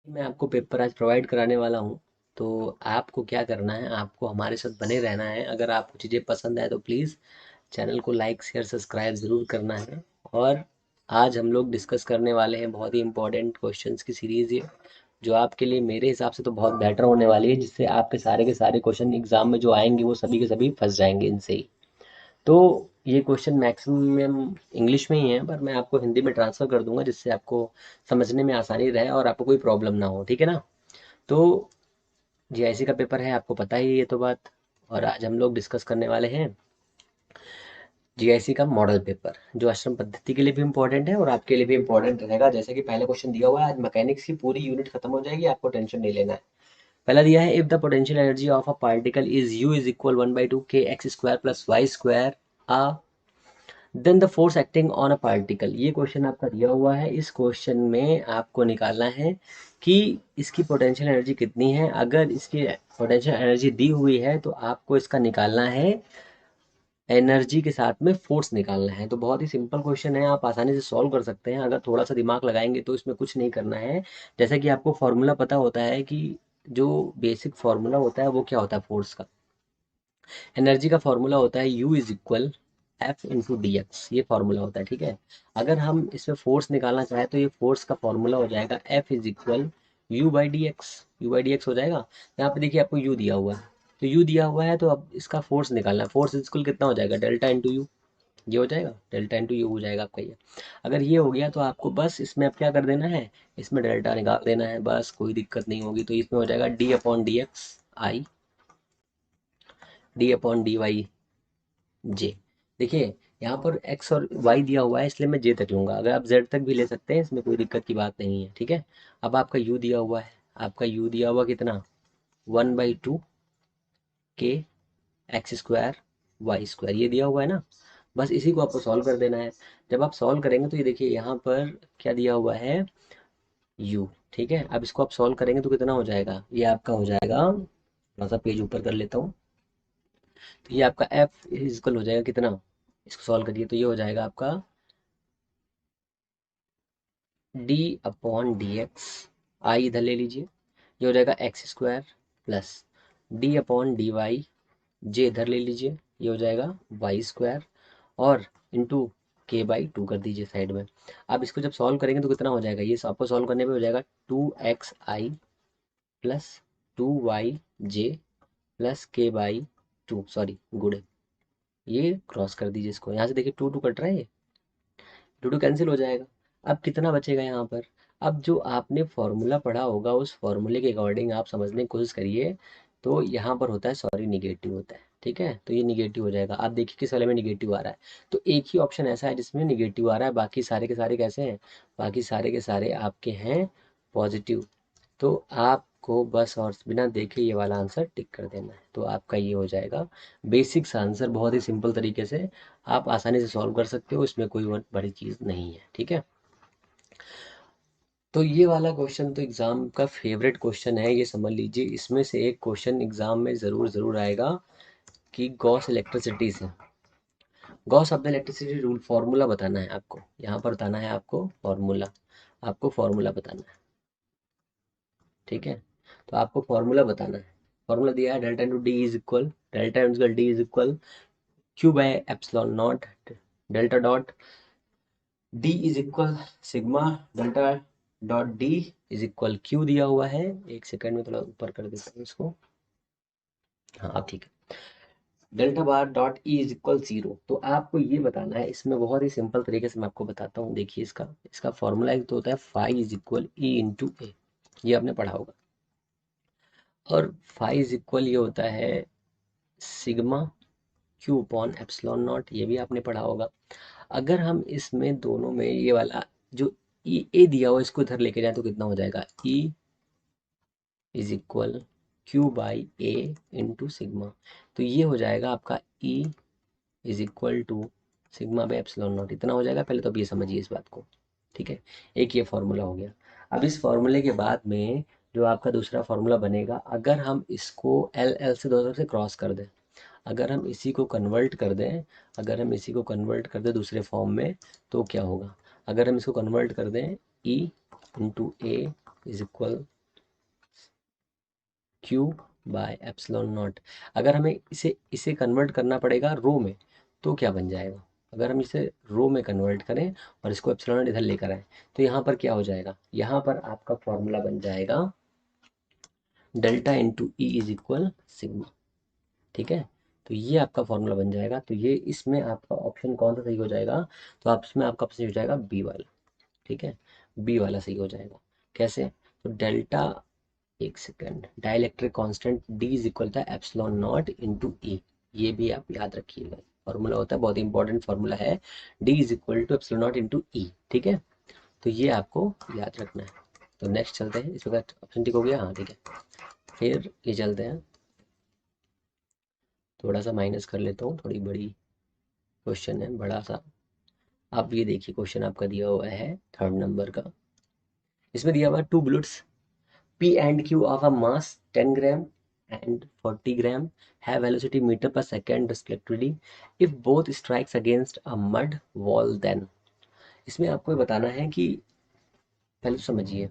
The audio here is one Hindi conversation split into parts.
मैं आपको पेपर आज प्रोवाइड कराने वाला हूँ। तो आपको क्या करना है, आपको हमारे साथ बने रहना है। अगर आपको चीज़ें पसंद आए तो प्लीज़ चैनल को लाइक शेयर सब्सक्राइब ज़रूर करना है। और आज हम लोग डिस्कस करने वाले हैं बहुत ही इंपॉर्टेंट क्वेश्चंस की सीरीज़ ये, जो आपके लिए मेरे हिसाब से तो बहुत बेटर होने वाली है, जिससे आपके सारे के सारे क्वेश्चन एग्जाम में जो आएंगे वो सभी के सभी फंस जाएंगे इनसे ही। तो ये क्वेश्चन मैक्सिमम इंग्लिश में ही है, पर मैं आपको हिंदी में ट्रांसफ़र कर दूंगा, जिससे आपको समझने में आसानी रहे और आपको कोई प्रॉब्लम ना हो। ठीक है ना? तो जीआईसी का पेपर है, आपको पता ही है ये तो बात। और आज हम लोग डिस्कस करने वाले हैं जीआईसी का मॉडल पेपर, जो आश्रम पद्धति के लिए भी इम्पोर्टेंट है और आपके लिए भी इम्पोर्टेंट रहेगा। जैसे कि पहले क्वेश्चन दिया हुआ है, आज मैकेनिक्स की पूरी यूनिट खत्म हो जाएगी, आपको टेंशन नहीं लेना है। पहला दिया है, if the potential energy of a particle is U is equal 1/2 K x square plus y square ah, then the force acting on a particle. ये क्वेश्चन आपका दिया हुआ है। इस क्वेश्चन में आपको निकालना है कि इसकी पोटेंशियल एनर्जी कितनी है। अगर इसकी पोटेंशियल एनर्जी दी हुई है तो आपको इसका निकालना है एनर्जी के साथ में फोर्स निकालना है। तो बहुत ही सिंपल क्वेश्चन है, आप आसानी से सॉल्व कर सकते हैं अगर थोड़ा सा दिमाग लगाएंगे। तो इसमें कुछ नहीं करना है। जैसा कि आपको फॉर्मूला पता होता है कि जो बेसिक फॉर्मूला होता है वो क्या होता है, फोर्स का, एनर्जी का फॉर्मूला होता है you is equal F into D x. ये फॉर्मूला होता है, ठीक है। अगर हम इसमें फोर्स निकालना चाहें तो ये फोर्स का फॉर्मूला हो जाएगा F is equal you by D x. You by D x हो जाएगा। यहाँ पे देखिए आपको यू दिया हुआ है, तो यू दिया हुआ है तो अब इसका फोर्स निकालना है। फोर्स इज इक्वल कितना हो जाएगा, डेल्टा इंटू यू। ये हो जाएगा, डेल्टा इंटू यू हो जाएगा आपका ये। अगर ये हो गया तो आपको बस इसमें अब क्या कर देना है, इसमें डेल्टा निकाल देना है, बस कोई दिक्कत नहीं होगी। तो इसमें हो जाएगा d upon d x i d upon d y j. देखिए यहाँ पर x और y दिया हुआ है, इसलिए मैं j तक लूंगा। अगर आप z तक भी ले सकते हैं, इसमें कोई दिक्कत की बात नहीं है, ठीक है। अब आपका u दिया हुआ है, आपका u दिया हुआ कितना, 1/2 K x square Y square, ये दिया हुआ है ना। बस इसी को आपको सॉल्व कर देना है। जब आप सॉल्व करेंगे तो ये देखिए यहाँ पर क्या दिया हुआ है, u। ठीक है, अब इसको आप सॉल्व करेंगे तो कितना हो जाएगा, ये आपका हो जाएगा, थोड़ा सा पेज ऊपर कर लेता हूँ। तो ये आपका f इक्वल हो जाएगा कितना, इसको सॉल्व करिए तो ये हो जाएगा आपका d upon d x, i इधर ले लीजिए, ये हो जाएगा x square plus d upon d y, j इधर ले लीजिए, ये हो जाएगा वाई स्क्वायर, और इंटू के बाई टू कर दीजिए साइड में। अब इसको जब सॉल्व करेंगे तो कितना हो जाएगा, ये आपको सॉल्व करने पे हो जाएगा 2xi प्लस 2y जे प्लस के बाई टू, सॉरी गुड़े, ये क्रॉस कर दीजिए इसको। यहाँ से देखिए टू टू कट रहा है, ये टू टू कैंसिल हो जाएगा। अब कितना बचेगा यहाँ पर, अब जो आपने फॉर्मूला पढ़ा होगा उस फॉर्मूले के अकॉर्डिंग आप समझने की कोशिश करिए। तो यहाँ पर होता है, सॉरी निगेटिव होता है, ठीक है। तो ये निगेटिव हो जाएगा। आप देखिए किस वाले में निगेटिव आ रहा है। तो एक ही ऑप्शन ऐसा है जिसमें निगेटिव आ रहा है, बाकी सारे के सारे कैसे हैं, बाकी सारे के सारे आपके हैं पॉजिटिव। तो आपको बस और बिना देखे ये वाला आंसर टिक कर देना है, तो आपका ये हो जाएगा बेसिक सा आंसर। बहुत ही सिंपल तरीके से आप आसानी से सॉल्व कर सकते हो, इसमें कोई बड़ी चीज़ नहीं है, ठीक है। तो ये वाला क्वेश्चन तो एग्ज़ाम का फेवरेट क्वेश्चन है, ये समझ लीजिए। इसमें से एक क्वेश्चन एग्ज़ाम में ज़रूर ज़रूर आएगा कि गॉस इलेक्ट्रिसिटी से, Gauss of the electricity rule formula बताना है आपको। यहाँ पर बताना है आपको फॉर्मूला, आपको फॉर्मूला बताना है, ठीक है। तो आपको फॉर्मूला बताना है। फॉर्मूला दिया है, delta into D is equal, delta into D is equal Q by epsilon not, delta dot D is equal sigma delta dot D is equal Q दिया हुआ है। एक सेकंड में थोड़ा ऊपर कर देता हूँ इसको, हाँ अब ठीक है। Delta bar dot E is equal zero. तो आपको ये बताना है, इसमें बहुत ही सिंपल तरीके से मैं आपको बताता हूँ। देखिए इसका इसका फॉर्मूला एक तो होता है phi is equal E into A, ये आपने पढ़ा होगा। और फाई इज इक्वल ये होता है sigma Q upon epsilon not, ये भी आपने पढ़ा होगा। अगर हम इसमें दोनों में ये वाला जो ई ए दिया हुआ इसको इधर लेके जाए तो कितना हो जाएगा, E is equal Q by A into sigma. तो ये हो जाएगा आपका E is equal to sigma by epsilon naught, इतना हो जाएगा। पहले तो अब ये समझिए इस बात को, ठीक है। एक ये फॉर्मूला हो गया। अब इस फॉर्मूले के बाद में जो आपका दूसरा फॉर्मूला बनेगा, अगर हम इसको एल एल से दोनों से क्रॉस कर दें, अगर हम इसी को कन्वर्ट कर दें, अगर हम इसी को कन्वर्ट कर दें दूसरे फॉर्म में, तो क्या होगा, अगर हम इसको कन्वर्ट कर दें ई into A is equal Q by epsilon not. अगर हमें इसे इसे कन्वर्ट करना पड़ेगा रो में, तो क्या बन जाएगा? अगर हम इसे रो में कन्वर्ट करें और इसको एप्सिलॉन नॉट इधर लेकर आए, तो यहाँ पर क्या हो जाएगा? यहाँ पर आपका फॉर्मूला बन जाएगा delta into E is equal sigma. ठीक है, तो ये आपका फॉर्मूला बन जाएगा। तो ये इसमें आपका ऑप्शन कौन सा सही हो जाएगा? तो आप इसमें आपका ऑप्शन हो जाएगा बी वाला। ठीक है, बी वाला सही हो जाएगा। कैसे? तो डेल्टा, एक second, dielectric constant D is equal था एप्सिलॉन नॉट इंटू ई। ये भी आप याद रखिएगा, फॉर्मूला होता है, बहुत इंपॉर्टेंट फॉर्मूला है, D is equal to epsilon naught into E. ठीक है, तो ये आपको याद रखना है। तो नेक्स्ट चलते हैं, इस वक्त ऑप्शन टिक हो गया, हाँ ठीक है। फिर ये चलते हैं, थोड़ा सा माइनस कर लेता हूँ, थोड़ी बड़ी क्वेश्चन है, बड़ा सा। आप ये देखिए, क्वेश्चन आपका दिया हुआ है 3rd नंबर का। इसमें दिया हुआ है to bullets P and Q of a mass 10 gram and 40 gram have velocity meter per second respectively if both strikes against a mud wall then। इसमें आपको ये बताना है कि, पहले तो समझिए,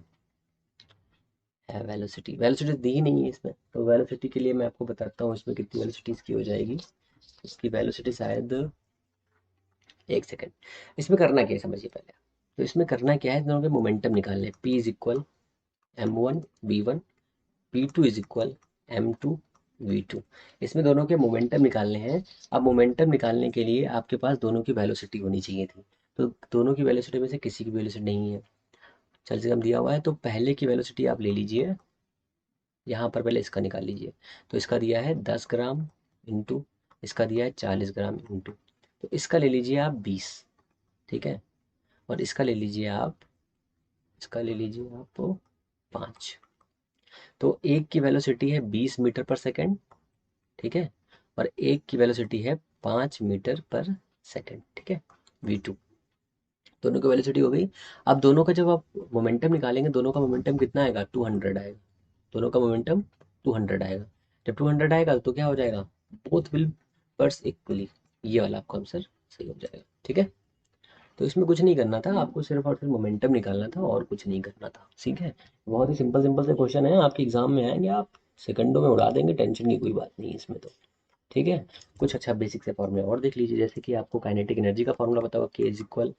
है वेलोसिटी, वेलोसिटी दी ही नहीं है इसमें, तो वेलोसिटी के लिए मैं आपको बताता हूँ इसमें कितनी वेलोसिटी इसकी हो जाएगी। इसकी वेलोसिटी शायद, एक सेकेंड, इसमें करना क्या है समझिए पहले। तो इसमें करना क्या है, इन दोनों के मोमेंटम निकालने, P is equal M1 V1, P2 is equal M2 V2। इसमें दोनों के मोमेंटम निकालने हैं। अब मोमेंटम निकालने के लिए आपके पास दोनों की वेलोसिटी होनी चाहिए थी, तो दोनों की वेलोसिटी में से किसी की वेलोसिटी नहीं है, चल से कम दिया हुआ है, तो पहले की वेलोसिटी आप ले लीजिए, यहाँ पर पहले इसका निकाल लीजिए। तो इसका दिया है 10 ग्राम इंटू, इसका दिया है 40 ग्राम इंटू, तो इसका ले लीजिए आप 20। ठीक है, और इसका ले लीजिए आप, इसका ले लीजिए आप 5। तो एक की वेलोसिटी है 20 मीटर पर सेकेंड। ठीक है, और एक की वेलोसिटी है 5 मीटर पर सेकेंड। ठीक है, V2, दोनों की वेलोसिटी हो गई। अब दोनों का जब आप मोमेंटम निकालेंगे, दोनों का मोमेंटम कितना आएगा? 200 आएगा। दोनों का मोमेंटम 200 आएगा। जब 200 आएगा तो क्या हो जाएगा? Both will burst equally. ये वाला आपका आंसर सही हो जाएगा। ठीक है, तो इसमें कुछ नहीं करना था आपको, सिर्फ और सिर्फ मोमेंटम निकालना था और कुछ नहीं करना था। ठीक है, बहुत ही सिंपल सिंपल से क्वेश्चन है, आपके एग्जाम में आएंगे, आप सेकंडों में उड़ा देंगे, टेंशन की कोई बात नहीं है इसमें तो। ठीक है, कुछ अच्छा बेसिक से फॉर्मूला और देख लीजिए, जैसे कि आपको काइनेटिक एनर्जी का फॉर्मूला पता होगा, K is equal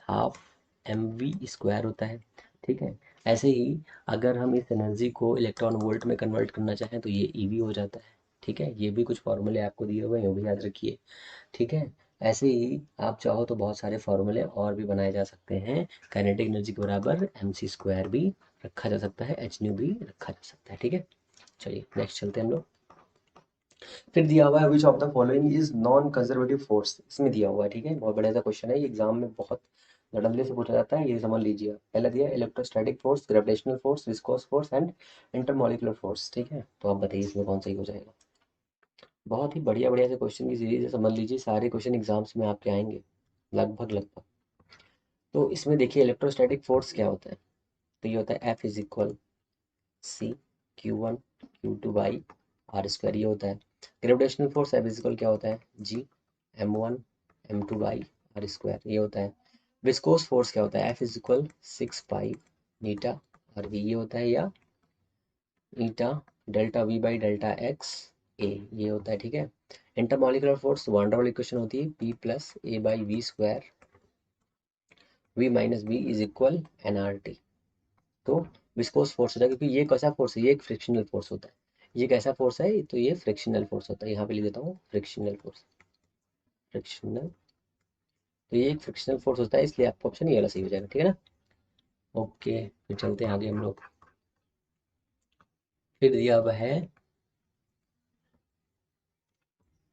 half m v square होता है। ठीक है, ऐसे ही अगर हम इस एनर्जी को इलेक्ट्रॉन वोल्ट में कन्वर्ट करना चाहें तो ये ईवी हो जाता है। ठीक है, ये भी कुछ फॉर्मूले आपको दिए हुए हैं, वो भी याद रखिए। ठीक है, ऐसे ही आप चाहो तो बहुत सारे फॉर्मूले और भी बनाए जा सकते हैं। काइनेटिक एनर्जी के बराबर एम सी स्क्वायर भी रखा जा सकता है, एच न्यू भी रखा जा सकता है। ठीक है, चलिए नेक्स्ट चलते हैं हम लोग। फिर दिया हुआ है which of the following is non conservative force, इसमें दिया हुआ है। ठीक है, बहुत बढ़िया सा क्वेश्चन है, ये एग्जाम में बहुत धड़ल्ले से पूछा जाता है, ये समझ लीजिए आप। पहला दिया electrostatic force, gravitational force, viscous force and intermolecular force. ठीक है, तो आप बताइए इसमें कौन सही हो जाएगा। बहुत ही बढ़िया बढ़िया से क्वेश्चन की सीरीज है, समझ लीजिए, सारे क्वेश्चन एग्जाम्स में आपके आएंगे लगभग लगभग। तो इसमें देखिए इलेक्ट्रोस्टैटिक फोर्स क्या होता है, तो ये होता है F is equal C Q1 Q2 by R square, ये होता है। Gravitational force F is equal क्या होता है, जी M1 M2 by R square, ये होता है। विस्कोस फोर्स क्या होता है, F is equal 6 pi eta r we, ये होता है, या eta delta v by delta x A, ये होता है। ठीक है, इंटरमॉलिक्यूलर फोर्स वान डर वाली इक्वेशन होती है, P plus A by V square, V minus V is equal N R T. तो विस्कोस फोर्स होता है, क्योंकि ये कैसा फोर्स है, ये एक फ्रिक्शनल फोर्स होता है। ये कैसा फोर्स है, तो ये फ्रिक्शनल फोर्स होता है, यहाँ पे लिख देता हूँ फ्रिक्शनल फोर्स, फ्रिक्शनल। तो ये एक फ्रिक्शनल फोर्स होता है, इसलिए आपका ऑप्शन ये वाला सही हो जाएगा। ठीक है ना, ओके, फिर चलते हैं आगे हम लोग। फिर दिया हुआ है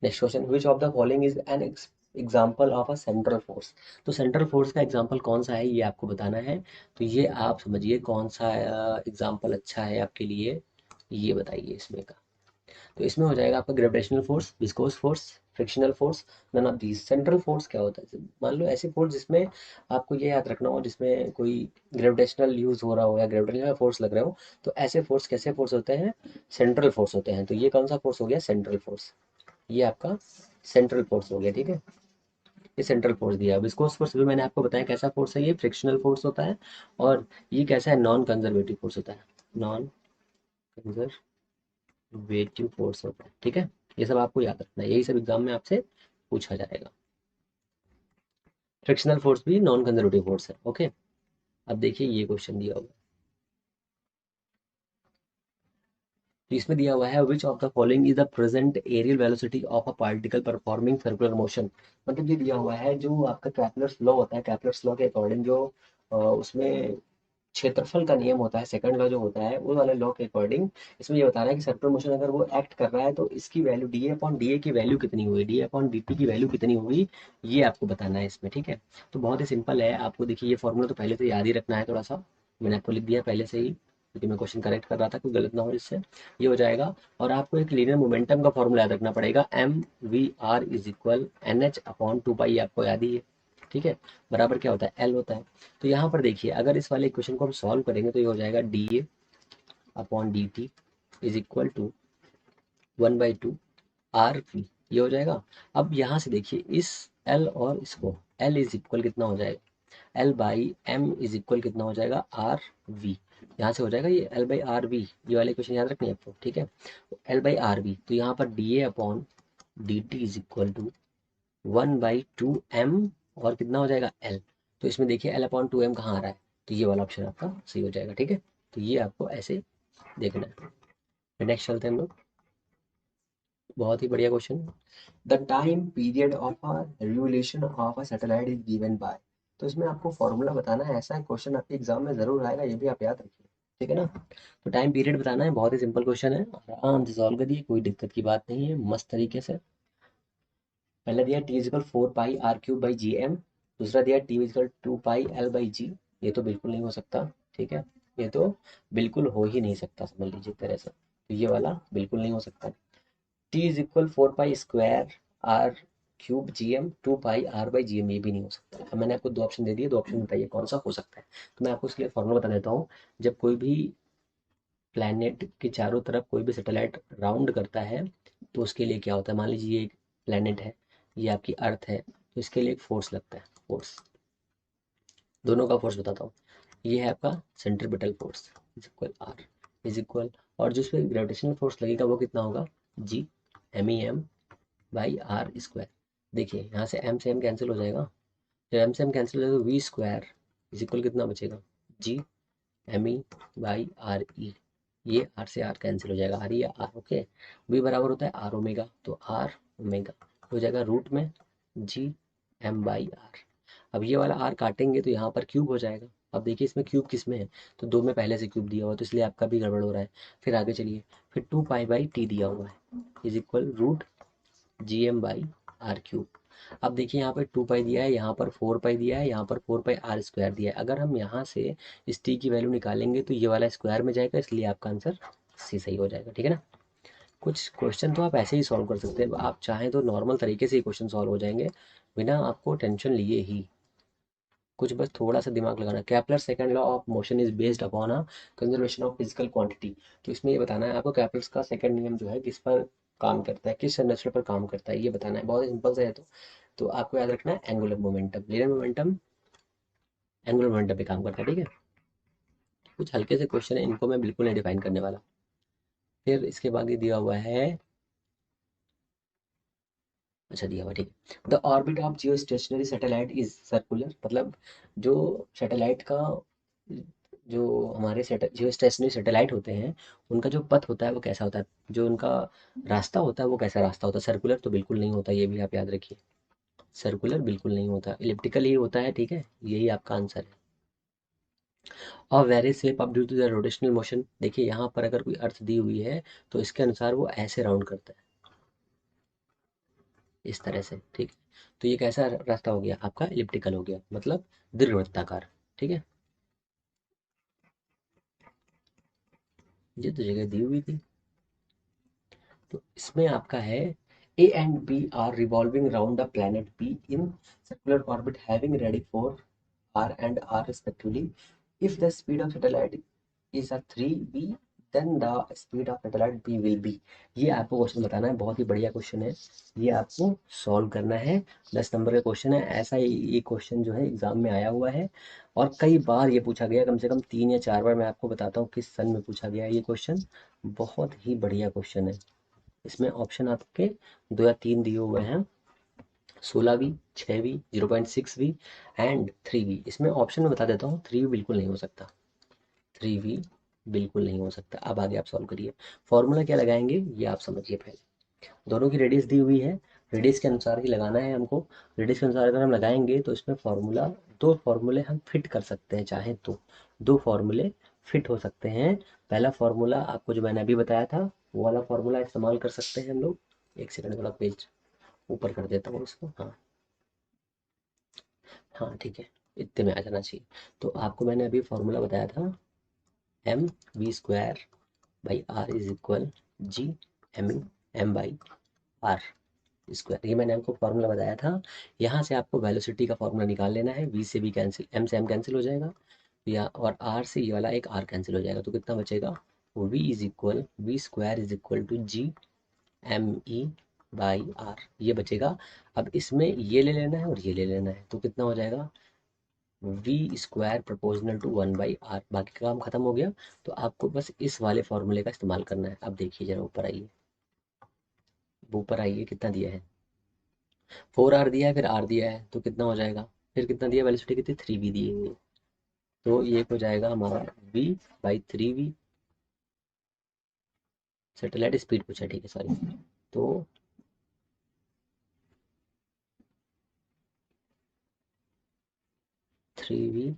next question, which of the following is an example of a central force. तो सेंट्रल फोर्स का एग्जाम्पल कौन सा है, ये आपको बताना है। तो ये आप समझिए कौन सा एग्जाम्पल अच्छा है आपके लिए, ये बताइए इसमें का। तो इसमें हो जाएगा आपका gravitational force, viscous force, frictional force, none of these. Central force क्या होता है, मान लो ऐसे फोर्स जिसमें आपको ये याद रखना हो, जिसमें कोई ग्रेविटेशनल यूज हो रहा हो या ग्रेविटेशनल फोर्स लग रहे हो, तो ऐसे फोर्स कैसे फोर्स होते हैं, सेंट्रल फोर्स होते हैं। तो ये कौन सा फोर्स हो गया, सेंट्रल फोर्स, ये आपका सेंट्रल फोर्स हो गया। ठीक है, ये सेंट्रल फोर्स दिया है। विस्कोस फोर्स भी मैंने आपको बताया कैसा फोर्स है, ये फ्रिक्शनल फोर्स होता है। और ये कैसा है, नॉन कंजर्वेटिव फोर्स होता है, नॉन कंजर्वेटिव कंजर्वेटिव फोर्स होता है, ठीक है। ये सब आपको याद रखना है, यही सब एग्जाम में आपसे पूछा जाएगा। फ्रिक्शनल फोर्स भी नॉन कंजर्वेटिव फोर्स है, ओके। अब देखिए ये क्वेश्चन दिया हुआ है, तो इसमें दिया हुआ है which of the following is the present areal velocity of a particle performing circular motion. मतलब ये दिया हुआ है जो आपका कैपलर्स लॉ होता है, कैपलर्स लॉ के अकॉर्डिंग जो उसमें क्षेत्रफल का नियम होता है, सेकंड लॉ जो होता है वो वाले लॉ के अकॉर्डिंग इसमें ये बता रहा है कि सर्कुलर मोशन अगर वो एक्ट कर रहा है तो इसकी value D A upon D A की वैल्यू कितनी हुई, D A upon d T की वैल्यू कितनी हुई, ये आपको बताना है इसमें, ठीक है। तो बहुत ही सिंपल है, आपको देखिए ये फॉर्मूला तो पहले से याद ही रखना है, थोड़ा सा मैंने आपको लिख दिया पहले से ही क्योंकि मैं क्वेश्चन करेक्ट कर रहा था, कोई गलत ना हो इससे, ये हो जाएगा। और आपको एक लीनियर मोमेंटम का फॉर्मूला याद रखना पड़ेगा, m v r is equal n h upon two pi, आपको याद ही है, ठीक है। बराबर क्या होता है, एल होता है। तो यहाँ पर देखिए अगर इस वाले इक्वेशन को हम सॉल्व करेंगे तो ये हो जाएगा d A upon d t is equal to 1/2 R we, ये हो जाएगा। अब यहाँ से देखिए इस एल और इसको, एल इज इक्वल कितना हो जाएगा, L by M is equal कितना हो जाएगा, आर वी। यहाँ से हो जाएगा ये एल बाई आर वी, ये वाले क्वेश्चन याद रखनी है आपको, ठीक है। एल बाई आर वी, तो यहाँ पर d A upon d t is equal to 1/2 M और कितना हो जाएगा एल। तो इसमें देखिए एल अपॉन टू एम कहाँ आ रहा है, तो ये वाला ऑप्शन आपका सही हो जाएगा, ठीक है। तो ये आपको ऐसे देखना है। नेक्स्ट चलते हैं हम लोग, बहुत ही बढ़िया question. The time period of a revolution of a satellite is given by. तो इसमें आपको फॉर्मूला बताना है, ऐसा क्वेश्चन आपके एग्जाम में जरूर आएगा, ये भी आप याद रखिए, ठीक है ना। तो टाइम पीरियड बताना है, बहुत ही सिंपल क्वेश्चन है, आराम से सॉल्व करिए, कोई दिक्कत की बात नहीं है, मस्त तरीके से। पहला दिया T is equal 4 pi r³ by G M, दूसरा दिया टी इजिकल 2 पाई l/g। ये तो बिल्कुल नहीं हो सकता, ठीक है, ये तो बिल्कुल हो ही नहीं सकता, समझ लीजिए एक तरह से, तो ये वाला बिल्कुल नहीं हो सकता। T is equal 4 pi square r³ g m 2 pi r/g m, ये भी नहीं हो सकता। अब मैंने आपको दो ऑप्शन दे दिए, दो ऑप्शन बताइए कौन सा हो सकता है। तो मैं आपको इसके लिए फॉर्मूला बता देता हूँ। जब कोई भी प्लैनेट के चारों तरफ कोई भी सैटेलाइट राउंड करता है तो उसके लिए क्या होता है, मान लीजिए ये एक प्लैनेट है, ये आपकी अर्थ है, तो इसके लिए एक फोर्स लगता है, फोर्स, दोनों का फोर्स बताता हूँ। ये है आपका centripetal force is equal R is equal, और जो इस पर ग्रेविटेशनल फोर्स लगेगा वो कितना होगा, G M E M by R square. देखिए यहाँ से एम कैंसिल हो जाएगा, जब एम से एम कैंसिल हो जाएगा तो वी स्क्वायर इज इक्वल कितना बचेगा, G M E by R E. ये आर से आर कैंसिल हो जाएगा, R E R, okay. V बराबर होता है आर ओमेगा, तो आर ओमेगा हो जाएगा रूट में जी एम बाई आर। अब ये वाला आर काटेंगे तो यहाँ पर क्यूब हो जाएगा। अब देखिए इसमें क्यूब किस में है, तो दो में पहले से क्यूब दिया हुआ है, तो इसलिए आपका भी गड़बड़ हो रहा है। फिर आगे चलिए, फिर 2 पाई/t दिया हुआ है is equal root G M by R cube. अब देखिए यहाँ पर 2 पाई दिया है, यहाँ पर 4 पाई दिया है, यहाँ पर 4 पाई r² दिया है। अगर हम यहाँ से इस t की वैल्यू निकालेंगे तो ये वाला स्क्वायर में जाएगा, इसलिए आपका आंसर सी सही हो जाएगा, ठीक है ना। कुछ क्वेश्चन तो आप ऐसे ही सॉल्व कर सकते हैं, आप चाहें तो नॉर्मल तरीके से ही क्वेश्चन सॉल्व हो जाएंगे बिना आपको टेंशन लिए ही। कुछ बस थोड़ा सा दिमाग लगाना। कैपलर second law of motion is based upon a conservation of physical quantity. तो इसमें ये बताना है आपको कैपलर्स का सेकंड नियम जो है किस पर काम करता है, किस संरचना पर काम करता है, ये बताना है, बहुत सिंपल सा है। तो आपको याद रखना है angular momentum, linear momentum angular momentum पे काम करता है, ठीक है। कुछ हल्के से क्वेश्चन है, इनको मैं बिल्कुल नहीं डिफाइन करने वाला। फिर इसके बाद ये दिया हुआ है, अच्छा दिया हुआ, ठीक है। The orbit of Jio stationery satellite is circular. मतलब जो सैटेलाइट का, जो हमारे जियो स्टेशनरी सैटेलाइट होते हैं उनका जो पथ होता है वो कैसा होता है, जो उनका रास्ता होता है वो कैसा रास्ता होता है, सर्कुलर तो बिल्कुल नहीं होता, ये भी आप याद रखिए, सर्कुलर बिल्कुल नहीं होता, इलिप्टिकल ही होता है, ठीक है, यही आपका आंसर है। और very shape up due to the rotational motion. देखिए यहाँ पर अगर कोई अर्थ दी हुई है तो इसके अनुसार वो ऐसे राउंड करता है, इस तरह से, ठीक है। तो ये कैसा रास्ता हो गया आपका, इलिप्टिकल हो गया, मतलब दीर्घवृत्ताकार, ठीक है। ये तो जगह दी हुई थी, तो इसमें आपका है A and B are revolving round the planet B in circular orbit having radii four R and R respectively, if the speed of satellite is a 3 b, then the speed of satellite B will be. ये आपको क्वेश्चन बताना है, बहुत ही बढ़िया क्वेश्चन है, ये आपको सॉल्व करना है। 10 नंबर का क्वेश्चन है, ऐसा ही ये क्वेश्चन जो है एग्जाम में आया हुआ है और कई बार ये पूछा गया, कम से कम 3 या 4 बार। मैं आपको बताता हूँ किस सन में पूछा गया है ये क्वेश्चन। बहुत ही बढ़िया क्वेश्चन है। इसमें ऑप्शन आपके 2 या 3 दिए हुए हैं, 16V, 6V, 0.6V and 3V। इसमें ऑप्शन में बता देता हूँ, 3V बिल्कुल नहीं हो सकता, 3V बिल्कुल नहीं हो सकता। अब आगे आप सॉल्व करिए। फॉर्मूला क्या लगाएंगे ये आप समझिए पहले। दोनों की रेडियस दी हुई है, रेडियस के अनुसार ही लगाना है हमको। रेडियस के अनुसार अगर हम लगाएंगे तो इसमें फॉर्मूला, 2 फॉर्मूले हम फिट कर सकते हैं चाहे तो, 2 फॉर्मूले फिट हो सकते हैं। पहला फॉर्मूला आपको जो मैंने अभी बताया था, वो वाला फॉर्मूला इस्तेमाल कर सकते हैं हम लोग। एक सेकंड, वाला पेज ऊपर कर देता हूँ इसको। हाँ हाँ ठीक है, इतने में आ जाना चाहिए। तो आपको मैंने अभी फॉर्मूला बताया था, mv² is equal ji m/r square. ये मैंने आपको फॉर्मूला बताया था। यहाँ से आपको वेलोसिटी का फॉर्मूला निकाल लेना है। v से v कैंसिल, m से m कैंसिल हो जाएगा, या और r से ये वाला एक r कैंसिल हो जाएगा, तो कितना बचेगा, v²/g m/e/r ये बचेगा। अब इसमें ये ले लेना है और ये ले लेना है, तो कितना हो जाएगा, v² प्रोपोर्शनल टू 1/r। बाकी का काम खत्म हो गया। तो आपको बस इस वाले फॉर्मूले का इस्तेमाल करना है। अब देखिए जरा ऊपर आइए, ऊपर आइए, कितना दिया है, 4r दिया है, फिर r दिया है, तो कितना हो जाएगा, फिर कितना दिया, वेलोसिटी कितनी, 3v दी हुई है। तो ये हो जाएगा हमारा v/3v। सैटेलाइट स्पीड पूछा, ठीक है सॉरी। तो 3v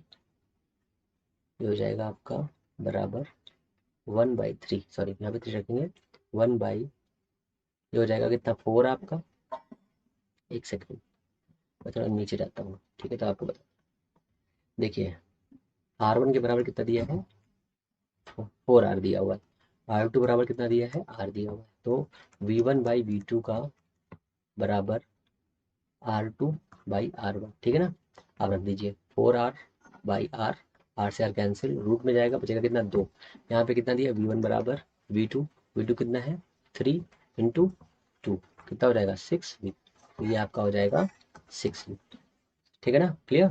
ये हो जाएगा आपका बराबर 1/3, सॉरी यहाँ पे 3 रखेंगे, 1/, ये हो जाएगा कितना, 4 आपका। एक सेकंड, मैं थोड़ा नीचे जाता हूँ, ठीक है, तो आपको बता, देखिए r1 के बराबर कितना दिया है, 4r दिया हुआ है। r2 बराबर कितना दिया है, r दिया हुआ है। तो v1/v2 का बराबर r2/r1, ठीक है ना। आप रख दीजिए 4r/r, r से r कैंसिल, रूट में जाएगा, बचेगा कितना, 2। यहाँ पे कितना दिया, v1 बराबर v2, v2 कितना है, 3 × 2, कितना हो जाएगा, 6v। तो ये आपका हो जाएगा 6v, ठीक है ना, क्लियर।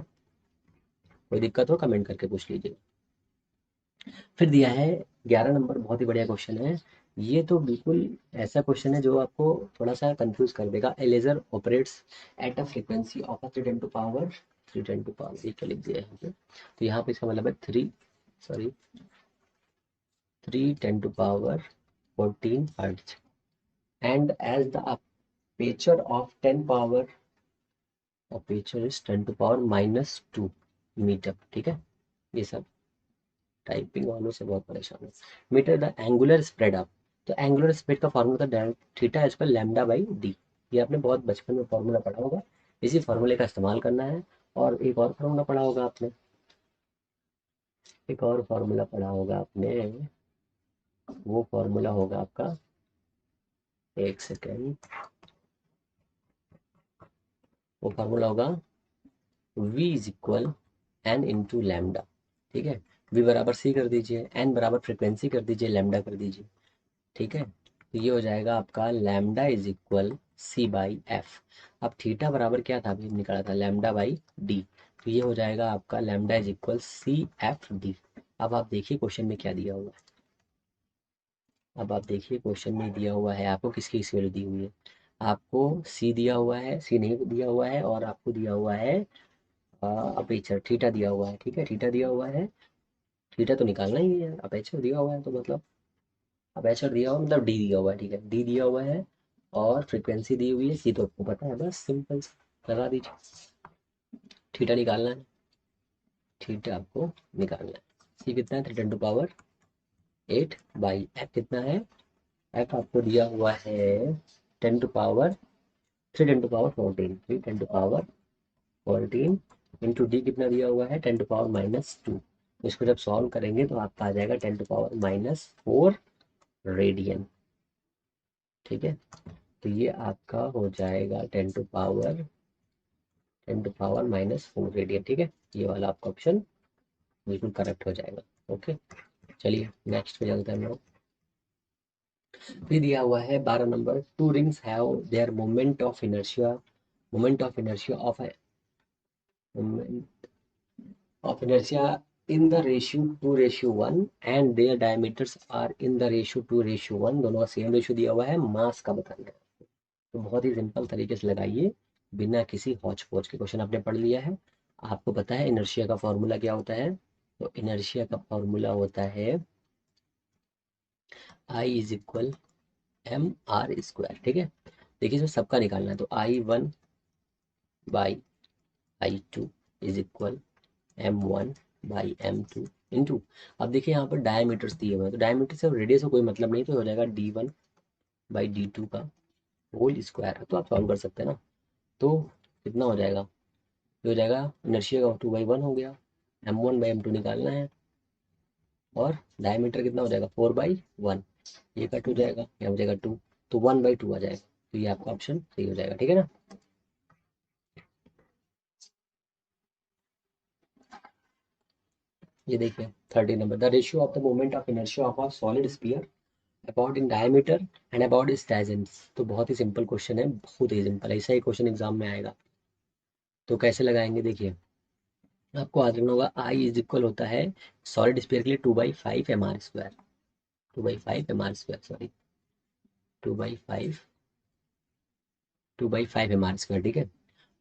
कोई दिक्कत हो कमेंट करके पूछ लीजिए। फिर दिया है 11 नंबर, बहुत ही बढ़िया क्वेश्चन है। ये तो बिल्कुल ऐसा क्वेश्चन है जो आपको थोड़ा सा कंफ्यूज कर देगा। A laser operates at a frequency of 3 × 10⁻, ये क्या लिख दिया है यहाँ पे, तो यहाँ पे इसका मतलब है 3 × 10⁻14 hertz and as the aperture of 10⁻2 metre, ठीक है। ये सब टाइपिंग वालों से बहुत परेशान है। Metre the angular spread up, तो एंगुलर स्प्रेड का फॉर्मूला था थीटा इज λ/d। ये आपने बहुत बचपन में फॉर्मूला पढ़ा होगा, इसी फॉर्मूले का इस्तेमाल करना है। और एक और फॉर्मूला पढ़ा होगा आपने, एक और फॉर्मूला पढ़ा होगा आपने, वो फॉर्मूला होगा आपका, एक सेकेंड, वो फॉर्मूला होगा v इज इक्वल n × λ, ठीक है। v बराबर c कर दीजिए, n बराबर फ्रिक्वेंसी कर दीजिए, लैम्डा कर दीजिए, ठीक है। तो ये हो जाएगा आपका लैम्डा इज इक्वल c/f। अब थीटा बराबर क्या था, अभी निकाला था, λ/d। तो ये हो जाएगा आपका लैम्डा इज इक्वल CFD। अब आप देखिए क्वेश्चन में क्या दिया हुआ है, अब आप देखिए क्वेश्चन में दिया हुआ है आपको किसकी वैल्यू दी हुई है। आपको c दिया हुआ है, c नहीं दिया हुआ है, और आपको दिया हुआ है अपेचर थीटा दिया हुआ है, ठीक है, थीटा दिया हुआ है। थीटा तो निकालना ही है, अपेचर दिया हुआ है तो मतलब, अपेचर दिया हुआ मतलब डी दिया हुआ है, ठीक है, डी दिया हुआ है, और फ्रीक्वेंसी दी हुई है, सी तो आपको पता है, बस सिंपल लगा दीजिए। थीटा निकालना है, थीटा आपको निकालना है। सी कितना है, 3 × 10⁸ कितना है, एफ आपको दिया हुआ है 10⁻3 × 14, 3 × 14 इंटू डी कितना दिया हुआ है, 10⁻⁻2। इसको जब सॉल्व करेंगे तो आपका आ जाएगा 10⁻⁻4 रेडियन, ठीक है। तो ये आपका हो जाएगा 10⁻⁻4 रेडियन, ठीक है। ये वाला आपका ऑप्शन बिल्कुल करेक्ट हो जाएगा। ओके, चलिए नेक्स्ट पे चलते हैं हम लोग। फिर दिया हुआ है 12 number, to rings have their moment of inertia of inertia in the ratio 2:1 and their diameters are in the ratio 2:1, दोनों का सेम रेशियो दिया हुआ है, मास का बताना है। तो बहुत ही सिंपल तरीके से लगाइए बिना किसी हौच पौच के। क्वेश्चन आपने पढ़ लिया है, आपको पता है इनर्शिया का फॉर्मूला क्या होता है। तो इनर्शिया का फॉर्मूला होता है I is equal M R square. ठीक है, देखिए इसमें सबका निकालना है, तो I1/I2 is equal m1/m2 into, अब देखिए यहाँ पर डायमीटर्स दिए हुए हैं, तो डायमीटर से रेडियस से कोई मतलब नहीं, तो हो जाएगा d1/d2 का होल स्क्वायर। तो आप सॉल्व कर सकते हैं ना, तो कितना हो जाएगा, ये हो जाएगा इनर्शिया का 2/1 हो गया, m1/m2 निकालना है, और डायमीटर कितना हो जाएगा 4/1, ये कट हो जाएगा, यहाँ हो जाएगा 2, तो 1/2 आ जाएगा। तो ये आपका ऑप्शन सही हो जाएगा। ठीक है ना। ये देखिए 30 number, the ratio of the moment of inertia of a solid sphere about in diameter and about इस डायजेंस। तो बहुत ही सिंपल क्वेश्चन है, बहुत ही सिंपल, ऐसा ही क्वेश्चन एग्जाम में आएगा। तो कैसे लगाएंगे, देखिए आपको याद रखना होगा, आई इज इक्वल होता है सॉलिड स्फीयर के लिए 2/5 mr², 2/5 mr², सॉरी 2/5 2/5 mr²। ठीक है,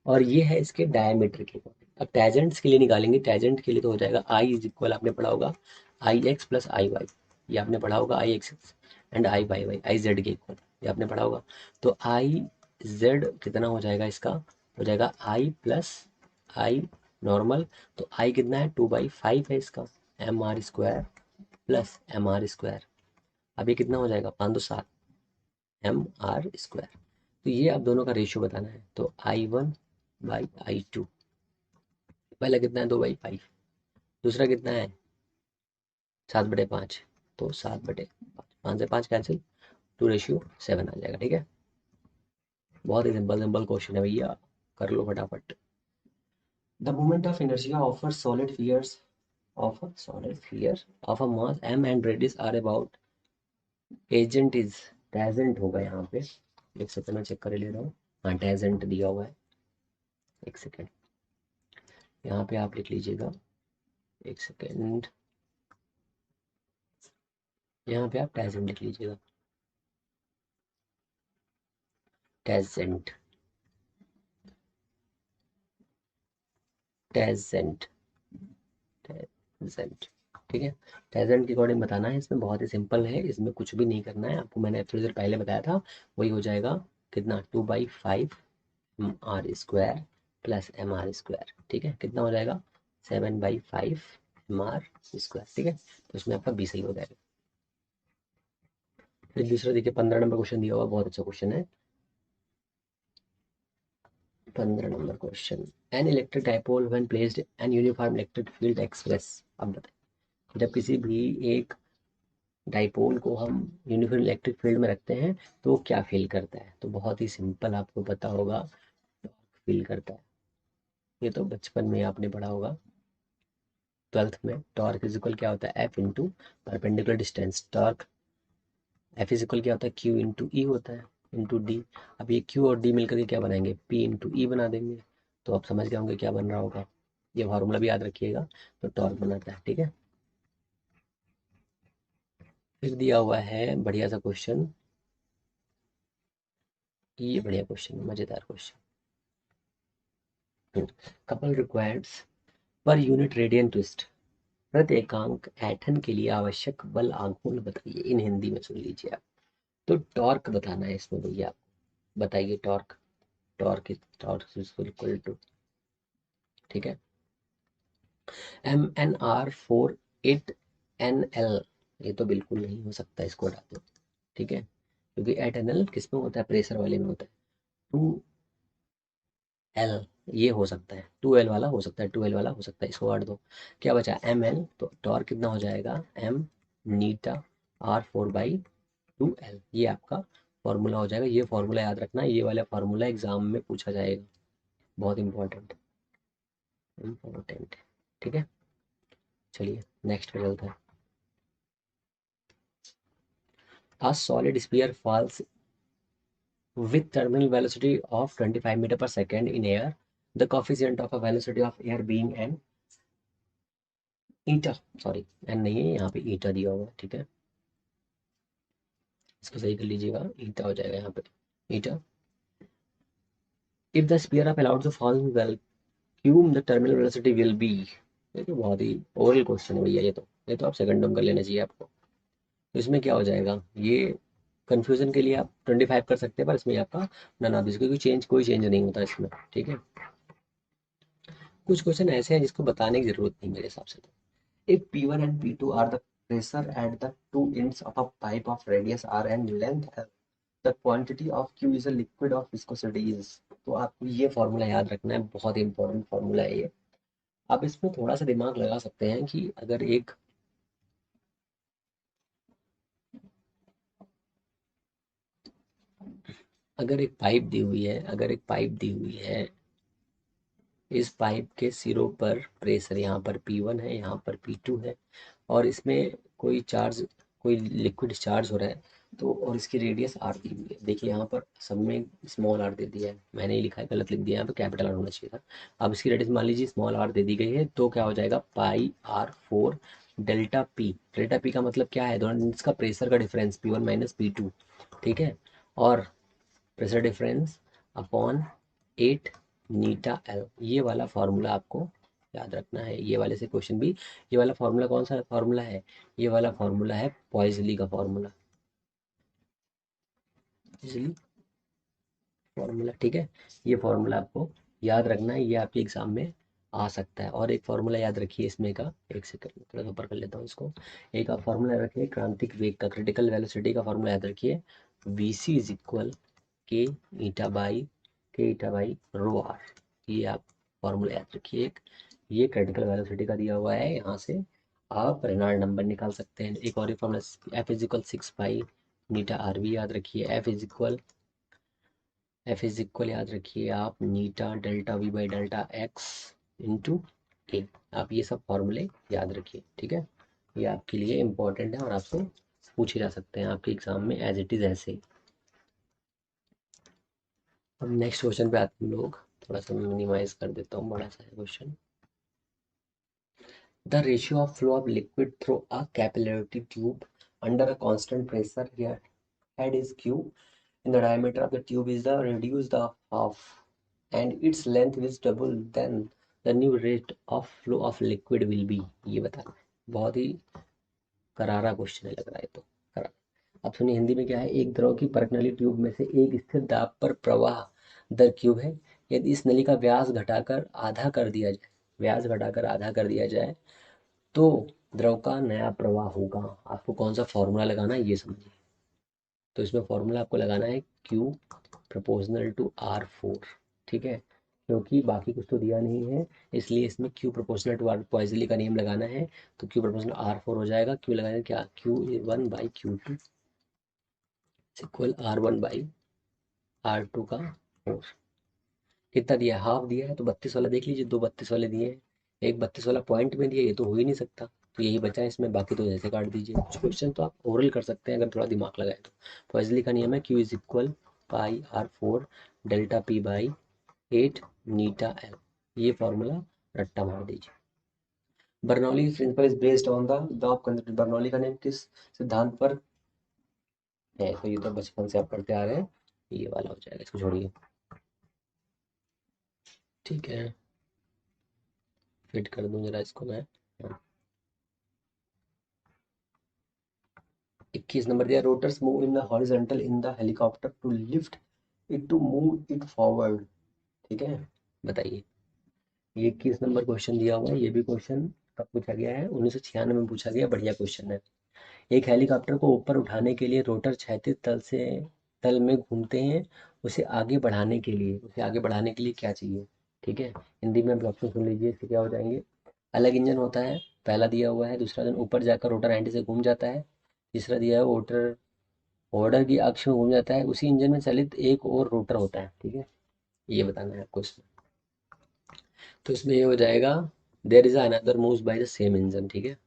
और ये है इसके डायमीटर के अकॉर्डिंग। अब टैजेंट्स के लिए निकालेंगे, टैजेंट के लिए तो हो जाएगा आई इज इक्वल, आपने पढ़ा होगा I x plus I y, ये आपने पढ़ा होगा I x and I y y I z के इक्वल, ये आपने पढ़ा होगा। तो आई जेड कितना हो जाएगा इसका, हो जाएगा आई प्लस आई नॉर्मल, तो आई कितना है 2/5 है इसका, mr² प्लस mr²। अब ये कितना हो जाएगा 5 2 7 mr²। तो ये आप दोनों का रेशियो बताना है, तो I1/I2, पहला कितना है 2/5, दूसरा कितना है 7/5, तो 7/5, 5 से 5 कैंसिल, 2:7 आ जाएगा। ठीक है, बहुत ही सिंपल सिंपल क्वेश्चन है भैया, कर लो फटाफट। The moment of inertia of a solid spheres of a solid sphere of a mass m and radius R about a tangent is, tangent होगा यहाँ पे, एक सेकंड में चेक कर ले रहा हूँ, हाँ टेजेंट दिया हुआ है, एक सेकंड यहाँ पे आप लिख लीजिएगा, एक सेकेंड यहाँ पे आप टेजेंट लिख लीजिएगा, टेजेंट टेजेंट टेजेंट। ठीक है, टेजेंट के अकॉर्डिंग बताना है, इसमें बहुत ही सिंपल है, इसमें कुछ भी नहीं करना है आपको, मैंने थोड़ी देर पहले बताया था, वही हो जाएगा कितना 2/5 mr² प्लस mr²। ठीक है, कितना हो जाएगा 7/5 mr²। ठीक है, तो इसमें आपका बी सही हो जाएगा। फिर दूसरा देखिए 15 नंबर क्वेश्चन दिया हुआ, बहुत अच्छा क्वेश्चन है। 15 number question, an electric dipole when placed an uniform electric field experiences. अब बताइए, जब किसी भी एक डाइपोल को हम यूनिफॉर्म इलेक्ट्रिक फील्ड में रखते हैं तो वो क्या फील करता है। तो बहुत ही सिंपल, आपको पता होगा फील करता है, ये तो बचपन में आपने पढ़ा होगा 12th में। टॉर्क इजिकल क्या होता है, F into perpendicular distance, torque F is equal क्या होता है, क्यू इंटू ई होता है, इंटू डी। अब ये क्यू और डी मिलकर के क्या बनाएंगे, पी इंटू ई बना देंगे। तो आप समझ गए होंगे क्या बन रहा होगा, ये फार्मूला भी याद रखिएगा, तो टॉर्क बनाता है। ठीक है, फिर दिया हुआ है बढ़िया सा क्वेश्चन, ये बढ़िया क्वेश्चन, मजेदार question. Couple requires per unit radian twist, प्रत्येकांक ऐंठन के लिए आवश्यक बल आघूर्ण बताइए, इन हिंदी में सुन लीजिए आप। तो टॉर्क बताना है इसमें भैया, आप बताइए torque, torque is equal to, ठीक है, MnR4 8nL, ये तो बिल्कुल नहीं हो सकता, इसको हटा दो। ठीक है, क्योंकि 8nL किस में होता है, प्रेशर वाले में होता है। 2L ये हो सकता है, 2L वाला हो सकता है, 2L वाला हो सकता है, इसको हटा दो। क्या बचा ML, तो टॉर्क कितना हो जाएगा M नीटा R4/2L, ये आपका फॉर्मूला हो जाएगा। ये फॉर्मूला याद रखना, ये वाला फॉर्मूला एग्जाम में पूछा जाएगा, बहुत इंपॉर्टेंट इंपॉर्टेंट। ठीक है, चलिए नेक्स्ट पे चलते हैं। A solid sphere falls with terminal velocity of 25 meter per second in air. The coefficient of a velocity of air being an eta, sorry N नहीं है यहाँ पे, ईटा दिया हुआ है, ठीक है, इसको सही कर लीजिएगा, ईटा हो जाएगा यहाँ पे, eta. If the sphere of allowed to fall vacuum the terminal velocity will be. ये तो बहुत ही ओरल क्वेश्चन है भैया, ये तो आप सेकंड टर्म कर लेना चाहिए आपको। तो इसमें क्या हो जाएगा, ये कंफ्यूजन के लिए आप 25 कर सकते हैं, पर इसमें आपका नन ऑफ दिस, क्योंकि कोई चेंज नहीं होता इसमें, ठीक है। कुछ क्वेश्चन ऐसे हैं जिसको बताने की जरूरत नहीं मेरे हिसाब से। तो if P1 and P2 are the pressure at the two ends of a pipe of radius r and length l, the quantity of Q is a liquid of viscosity is। तो आपको ये फॉर्मूला याद रखना है, बहुत ही इंपॉर्टेंट फॉर्मूला है ये। आप इसमें थोड़ा सा दिमाग लगा सकते हैं कि अगर एक पाइप दी हुई है, इस पाइप के सिरों पर प्रेशर यहाँ पर P1 है, यहाँ पर P2 है, और इसमें कोई लिक्विड चार्ज हो रहा है, तो और इसकी रेडियस आर दी हुई है। देखिए यहाँ पर सब में स्मॉल आर दे दिया है, मैंने ही लिखा है, गलत लिख दिया है, यहाँ पर कैपिटल आर होना चाहिए था। अब इसकी रेडियस मान लीजिए स्मॉल आर दे दी गई है, तो क्या हो जाएगा, πr4 delta P. Delta P का मतलब क्या है, दोनों इसका प्रेशर का डिफरेंस P1 माइनस P2, ठीक है, और pressure difference upon 8 eta L. ये वाला फॉर्मूला आपको याद रखना है, ये वाले से क्वेश्चन भी। ये वाला फॉर्मूला कौन सा फॉर्मूला है, ये वाला फॉर्मूला है पॉइजली का फॉर्मूला, पॉइजली फॉर्मूला, ठीक है। ये फॉर्मूला आपको याद रखना है, ये आपके एग्जाम में आ सकता है। और एक फॉर्मूला याद रखिए इसमें का, एक सेकंड थोड़ा सा ऊपर कर लेता हूँ इसको। एक आप फॉर्मूला रखिए क्रांतिक वेग का, क्रिटिकल वेलोसिटी का फॉर्मूला याद रखिए, वी सी इज इक्वल के ईटा बाई रो आर। ये आप फॉर्मूला याद रखिए एक, ये क्रिटिकल वेलोसिटी का दिया हुआ है, यहाँ से आप रेनॉल्ड नंबर निकाल सकते हैं। एक और formula F is equal 6 pi eta r भी याद रखिए, एफ इज इक्वल याद रखिए आप eta delta v by delta x into A. आप ये सब फॉर्मूले याद रखिए, ठीक है, ये आपके लिए इम्पोर्टेंट है और आपसे पूछे जा सकते हैं आपके एग्जाम में एज इट इज़ ऐसे ही। अब नेक्स्ट क्वेश्चन पे आते हैं लोग, थोड़ा सा मिनिमाइज कर देता हूँ, बड़ा सा है question. The ratio of flow of liquid through a capillary tube under a constant pressure here head is q and the diameter of the tube is the reduced of half and its length is double, then the new rate of flow of liquid will be। ये बताना है, बहुत ही करारा क्वेश्चन है लग रहा है, तो करा। अब सुनिए हिंदी में क्या है, एक द्रव की परख नली ट्यूब में से एक स्थिर दाब पर प्रवाह दर क्यूब है। यदि इस नली का व्यास घटाकर आधा कर दिया जाए तो द्रव का नया प्रवाह होगा। आपको कौन सा फॉर्मूला लगाना है ये समझिए। तो इसमें फॉर्मूला आपको लगाना है Q प्रोपोर्शनल टू R4, ठीक है, क्योंकि बाकी कुछ तो दिया नहीं है, इसलिए इसमें Q प्रोपोर्शनल टू आर, पॉइजली का नियम लगाना है। तो Q प्रोपोर्शनल R4 हो जाएगा, Q लगाएंगे क्या, Q1/Q2 इक्वल R1/R2 का 4। कितना दिया है, हाफ दिया है, तो 32 वाला देख लीजिए, दो 32 वाले दिए हैं, एक 32 वाला पॉइंट में दिया, ये तो हो ही नहीं सकता, तो यही बचा है इसमें, बाकी तो जैसे काट दीजिए। कुछ क्वेश्चन तो आप ओरल कर सकते हैं अगर थोड़ा दिमाग लगाए तो। पॉइजली का नियम है Q is equal πr4 delta P by 8 eta L. ये फॉर्मूला रट्टा मार दीजिए। Bernoulli principle is based on the law of conservative. Bernoulli का नियम किस सिद्धांत पर है, तो ये तो बचपन से आप पढ़ते आ रहे हैं, ये वाला हो जाएगा, इसको छोड़िए, ठीक है, फिट कर दूं जरा इसको मैं। 21 नंबर दिया, rotors move in the horizontal in the helicopter to lift it to move it forward, ठीक है, बताइए। ये 21 नंबर क्वेश्चन दिया हुआ है, ये भी क्वेश्चन कब पूछा गया है, 1996 में पूछा गया, बढ़िया क्वेश्चन है। एक हेलीकॉप्टर को ऊपर उठाने के लिए रोटर क्षैतिज तल में घूमते हैं, उसे आगे बढ़ाने के लिए क्या चाहिए, ठीक है। हिंदी में आप ऑप्शन सुन लीजिए, इसके क्या हो जाएंगे। अलग इंजन होता है, पहला दिया हुआ है, दूसरा इंजन ऊपर जाकर रोटर एंटी से घूम जाता है, तीसरा दिया है रोटर ऑर्डर की अक्ष में घूम जाता है, उसी इंजन में चलित एक और रोटर होता है, ठीक है, ये बताना है आपको इसमें। तो इसमें ये हो जाएगा, there is another moves by the same engine, ठीक है।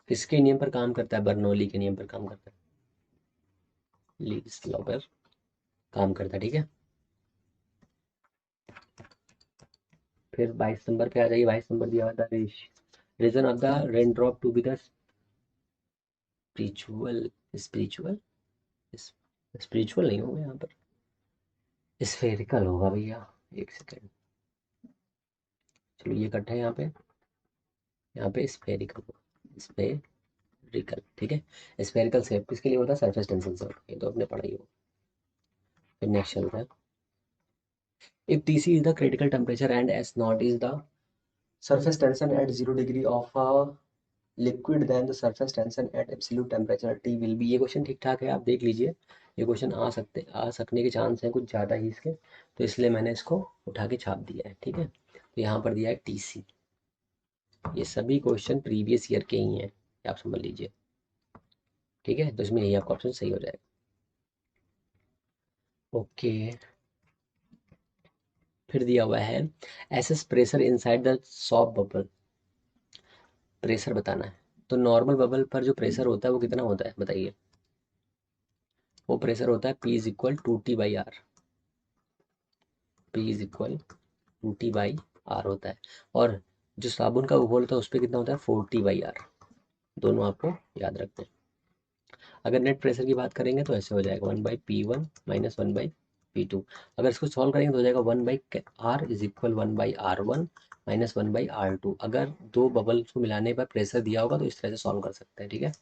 किसके नियम पर काम करता है? बर्नौली के नियम पर काम करता है, लीज लॉ पर काम करता है, ठीक है। फिर 22 नंबर पे आ जाइए। 22 नंबर दिया हुआ था, reason of the rain drop to be the spiritual, spiritual, spiritual नहीं होगा यहाँ पर, स्फेरिकल होगा भैया। एक सेकेंड, चलो ये कट है यहाँ पे स्फेरिकल होगा, स्फेरिकल, ठीक है। स्फेरिकल शेप किसके लिए होता है? सरफेस टेंशन से होता है, ये तो आपने पढ़ा ही होगा। फिर नेक्स्ट चलता है, if Tc is the critical temperature and S naught is the surface tension at 0 degree of a liquid, then the surface tension at absolute temperature T will be। ये क्वेश्चन ठीक ठाक है, आप देख लीजिए। ये क्वेश्चन आ सकने के चांस हैं कुछ ज़्यादा ही इसके, तो इसलिए मैंने इसको उठा के छाप दिया है, ठीक है। तो यहाँ पर दिया है Tc। ये सभी क्वेश्चन प्रीवियस ईयर के ही हैं, ये आप समझ लीजिए, ठीक है। तो इसमें यही आपका ऑप्शन सही हो जाएगा। ओके, फिर दिया हुआ है SS pressure inside the soft bubble, pressure बताना है। तो नॉर्मल बबल पर जो प्रेशर होता है वो कितना होता है बताइए? वो प्रेशर होता है P is equal to T by R, P is equal to T by R होता है। और जो साबुन का घोल होता है उस पर कितना होता है? 4T/R। दोनों आपको याद रखते हैं। अगर नेट प्रेशर की बात करेंगे तो ऐसे हो जाएगा 1/P1 माइनस 1/P2। अगर इसको सॉल्व करेंगे तो हो जाएगा 1/R is equal 1/R1 minus 1/R2। अगर दो बबल्स को मिलाने पर प्रेशर दिया होगा तो इस तरह से सॉल्व कर सकते हैं, ठीक है।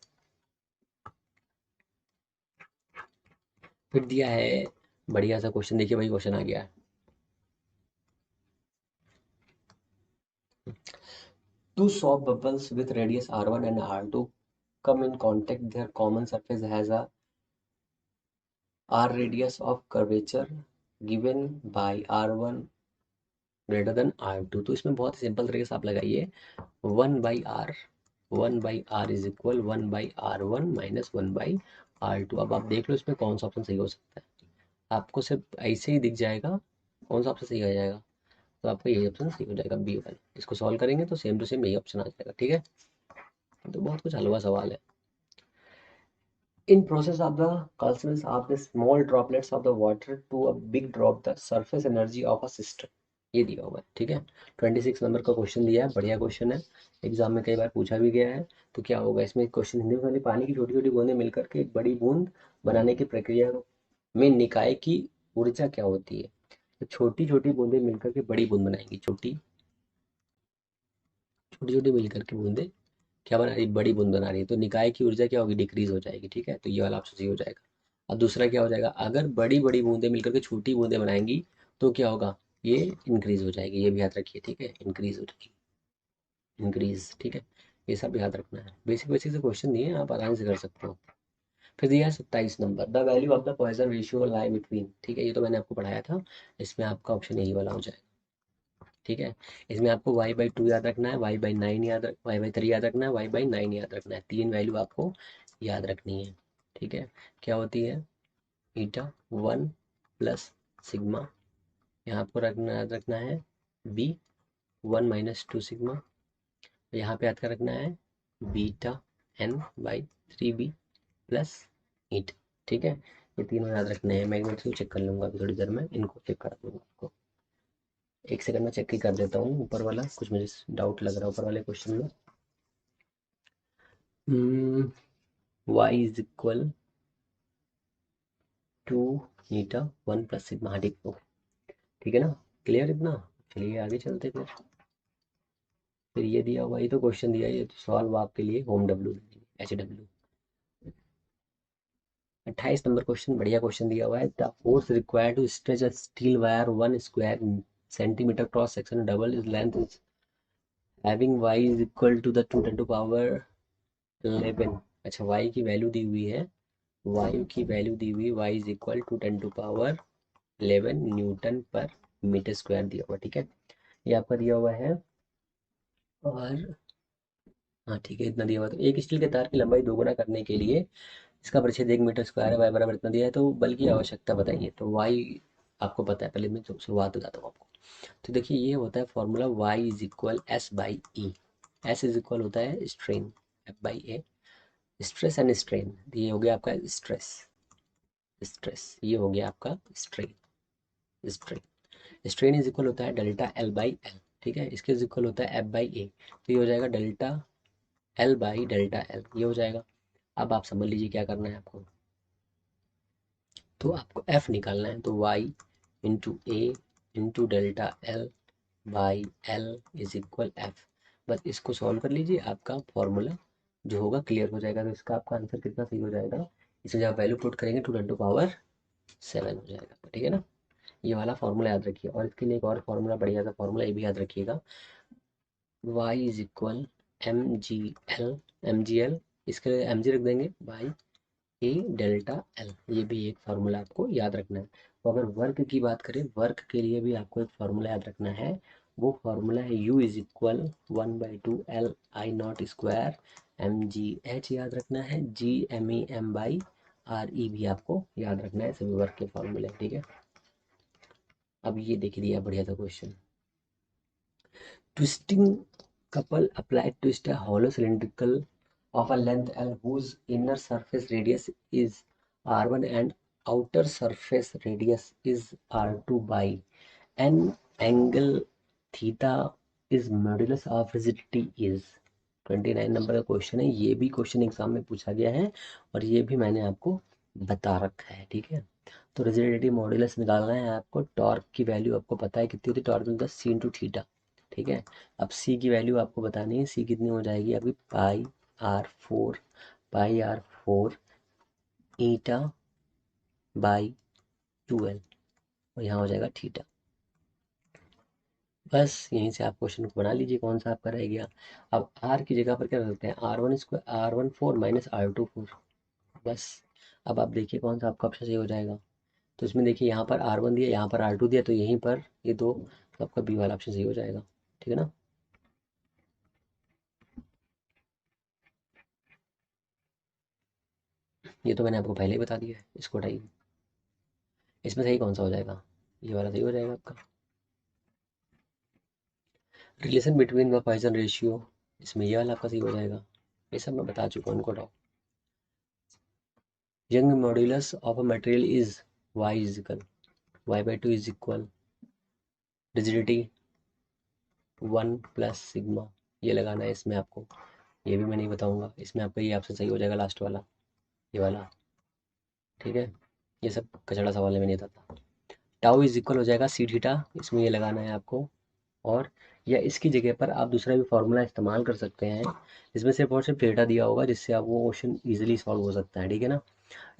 फिर दिया है बढ़िया सा क्वेश्चन, देखिए भाई क्वेश्चन आ गया है। Two soft bubbles with radius R1 and R2 come in contact. Their common surface has a R radius of curvature given by R1 greater than R2। तो इसमें बहुत सिंपल तरीके से आप लगाइए 1/R, 1/R is equal 1/R1 minus 1/R2। अब आप देख लो इसमें कौन सा ऑप्शन सही हो सकता है। आपको सिर्फ ऐसे ही दिख जाएगा कौन सा ऑप्शन सही आ जाएगा, तो आपका यही ऑप्शन सही हो जाएगा, B1। इसको सॉल्व करेंगे तो सेम टू सेम यही ऑप्शन आ जाएगा, ठीक है। तो बहुत कुछ हलवा सवाल है। In process of the calcination of the small droplets of the water to a big drop, the surface energy of a system, ये दिया हुआ है, ठीक है। 26 नंबर का क्वेश्चन दिया है, बढ़िया क्वेश्चन है, एग्जाम में कई बार पूछा भी गया है। तो क्या होगा इसमें क्वेश्चन हिंदी में वाली, पानी की छोटी छोटी बूंदें मिलकर के एक बड़ी बूंद बनाने की प्रक्रिया में निकाय की ऊर्जा क्या होती है? तो छोटी छोटी बूंदें मिलकर के बड़ी बूंद बनाएंगी, छोटी छोटी छोटी मिलकर के बूंदें क्या बना रही? बड़ी बूंद बना रही है, तो निकाय की ऊर्जा क्या होगी? डिक्रीज हो जाएगी, ठीक है। तो ये वाला ऑप्शन सही हो जाएगा। अब दूसरा क्या हो जाएगा? अगर बड़ी बड़ी बूंदें मिलकर के छोटी बूंदें बनाएंगी तो क्या होगा? ये इंक्रीज हो जाएगी, ये भी याद रखिए, ठीक है। इंक्रीज हो जाएगी, इंक्रीज, ठीक है। ये सब याद रखना है, बेसिक बेसिक से क्वेश्चन दिए हैं, आप आराम से कर सकते हो। फिर दिया है 27 number, the value of the Poisson ratio lie between, ठीक है। ये तो मैंने आपको पढ़ाया था, इसमें आपका ऑप्शन यही वाला हो जाएगा, ठीक है। इसमें आपको y/2 याद रखना है, y/9 y/3 याद रखना है, y/9 याद रखना है। तीन वैल्यू आपको याद रखनी है, ठीक है। क्या होती है? ईटा 1 प्लस सिग्मा, यहाँ आपको याद रखना है B 1 माइनस 2 सिग्मा, यहाँ पे याद कर रखना है बीटा n/3b प्लस ईटा, ठीक है। ये तीनों याद रखने हैं। मैं एक चेक कर लूँगा अभी थोड़ी देर में, इनको चेक कर दूँगा आपको। एक सेकंड में चेक ही कर देता हूँ ऊपर वाला, कुछ मुझे डाउट लग रहा है ऊपर वाले क्वेश्चन में। y is equal to eta 1 plus sigma, हाँ ठीक हो, ठीक है ना, क्लियर इतना। चलिए आगे चलते फिर ये दिया हुआ, ये तो क्वेश्चन दिया है, ये तो सॉल्व आपके लिए home W HW। 28 number question, बढ़िया क्वेश्चन दिया हुआ है। The force required to stretch a steel wire 1 square centimetre cross section double is length is having y is equal to the 2 × 10⁻11। अच्छा, y की वैल्यू दी हुई है, y की वैल्यू दी हुई, y is equal to 10⁻11 newton per metre square दिया हुआ, ठीक है। ये आपका दिया हुआ है। और हाँ ठीक है, इतना दिया हुआ। तो एक स्टील के तार की लंबाई दोगुना करने के लिए इसका परिच्छेद 1 मीटर स्क्वायर है, वाई बराबर इतना दिया है, तो बल की आवश्यकता बताइए। तो वाई आपको पता है, पहले मैं शुरुआत बताता हूँ आपको। तो देखिए ये होता है formula, y is equal S/E। S is equal होता है strain, F/A। Stress and strain, ये हो गया आपका स्ट्रेस, ये हो गया आपका strain. Strain strain is equal होता है डेल्टा L/L, ठीक है, इसके इज इक्वल होता है F/A, तो ये हो जाएगा डेल्टा L/L, ये हो जाएगा। अब आप समझ लीजिए क्या करना है आपको, तो आपको F निकालना है, तो Y into A into delta L/L is equal F। बस इसको सॉल्व कर लीजिए, आपका फॉर्मूला जो होगा क्लियर हो जाएगा। तो इसका आपका आंसर कितना सही हो जाएगा, इसमें जब वैल्यू पुट करेंगे 2 × 10⁻⁷ हो जाएगा, ठीक है ना। ये वाला फॉर्मूला याद रखिए, और इसके लिए एक और फॉर्मूला बढ़िया सा फॉर्मूला ये भी याद रखिएगा, y is equal mg l, इसके लिए mg रख देंगे, बाई ए डेल्टा एल, ये भी एक फार्मूला आपको याद रखना है। तो अगर वर्क की बात करें, वर्क के लिए भी आपको एक फार्मूला याद रखना है, वो फार्मूला है U is equal 1/2 L I0 square mgh, याद रखना है, Gmem/re भी आपको याद रखना है, सभी वर्क के फार्मूले, ठीक है। अब ये देखिए दिया बढ़िया सा question, twisting couple applied twist a hollow cylindrical of a length L whose inner surface radius is R1 and outer surface radius is R2 by an angle theta is modulus of rigidity is 29 number का क्वेश्चन है। ये भी क्वेश्चन एग्जाम में पूछा गया है और ये भी मैंने आपको बता रखा है, ठीक है। तो रिजिडिटी मॉड्यूलस निकालना है आपको, टॉर्क की वैल्यू आपको पता है कितनी होती है, टॉर्क होता है C इंटू थीटा, ठीक है। अब सी की वैल्यू आपको बतानी है, सी कितनी हो जाएगी आपकी pi r four eta by 2L, और यहाँ हो जाएगा थीटा। बस यहीं से आप क्वेश्चन को बना लीजिए, कौन सा आपका रह गया। अब आर की जगह पर क्या रखते हैं, R1 4 माइनस R2 4, बस। अब आप देखिए कौन सा आपका ऑप्शन सही हो जाएगा। तो इसमें देखिए यहाँ पर R1 दिया, यहाँ पर R2 दिया, तो यहीं पर ये दो, तो आपका बी वाला ऑप्शन सही हो जाएगा, ठीक है ना। ये तो मैंने आपको पहले ही बता दिया है, इसको हटाइए। इसमें सही कौन सा हो जाएगा, ये वाला सही हो जाएगा आपका। Relation between the Poisson ratio, इसमें ये वाला आपका सही हो जाएगा, ये सब मैं बता चुका हूँ, इनको हटाओ। Young modulus of a material is y/2 is equal rigidity 1 plus sigma, ये लगाना है इसमें आपको, ये भी मैं नहीं बताऊंगा, इसमें आपका ये ऑप्शन सही हो जाएगा लास्ट वाला, ये वाला, ठीक है। ये सब कचड़ा सवाल में नहीं आता। टाउ इज इक्वल हो जाएगा सी थीटा, इसमें ये लगाना है आपको, और या इसकी जगह पर आप दूसरा भी फार्मूला इस्तेमाल कर सकते हैं, इसमें सिर्फ और सिर्फ डेटा दिया होगा जिससे आप वो क्वेश्चन इजीली सॉल्व हो सकता है, ठीक है ना।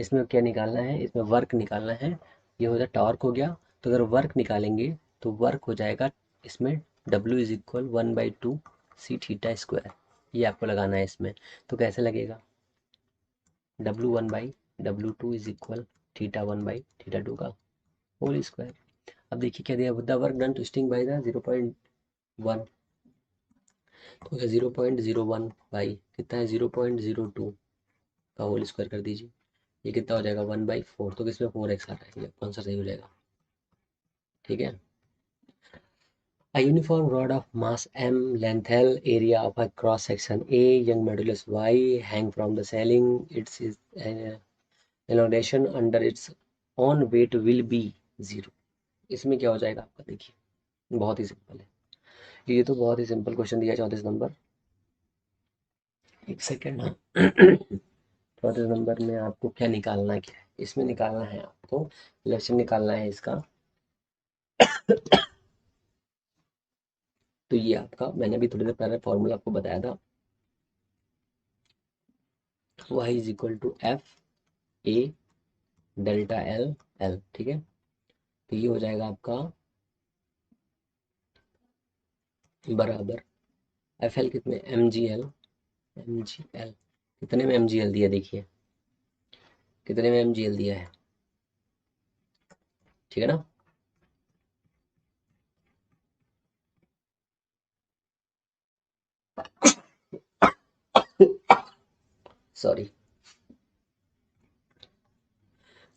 इसमें क्या निकालना है, इसमें वर्क निकालना है, ये हो जाए टॉर्क हो गया। तो अगर वर्क निकालेंगे तो वर्क हो जाएगा इसमें W is equal 1/2 C θ square, ये आपको लगाना है इसमें। तो कैसे लगेगा, W1/W2 इज इक्वल θ1/θ2 का होल स्क्वायर। अब देखिए क्या दिया, the work done twisting by the 0.1, तो 0.01 बाई कितना है 0.02 का होल स्क्वायर कर दीजिए, ये कितना हो जाएगा 1/4, तो किसमें 4x आ रहा है, ये कौन सा सही हो जाएगा, ठीक है। A uniform rod of mass m, length L, area of a cross section A, young modulus y, hang from the ceiling, its elongation under its own weight will be 0। इसमें क्या हो जाएगा आपका, देखिए बहुत ही सिंपल है, ये तो बहुत ही सिंपल क्वेश्चन दिया 34 नंबर, एक सेकेंड हाँ। 34 नंबर में आपको क्या निकालना है, क्या है इसमें निकालना है आपको, इलेक्शन निकालना है इसका। तो ये आपका मैंने अभी थोड़ी देर पहले फॉर्मूला आपको बताया था, y is equal to F/A delta L, ठीक है। तो ये हो जाएगा आपका बराबर FL कितने mgl कितने में mgl दिया, देखिए कितने में mgl दिया है, ठीक है ना। Sorry,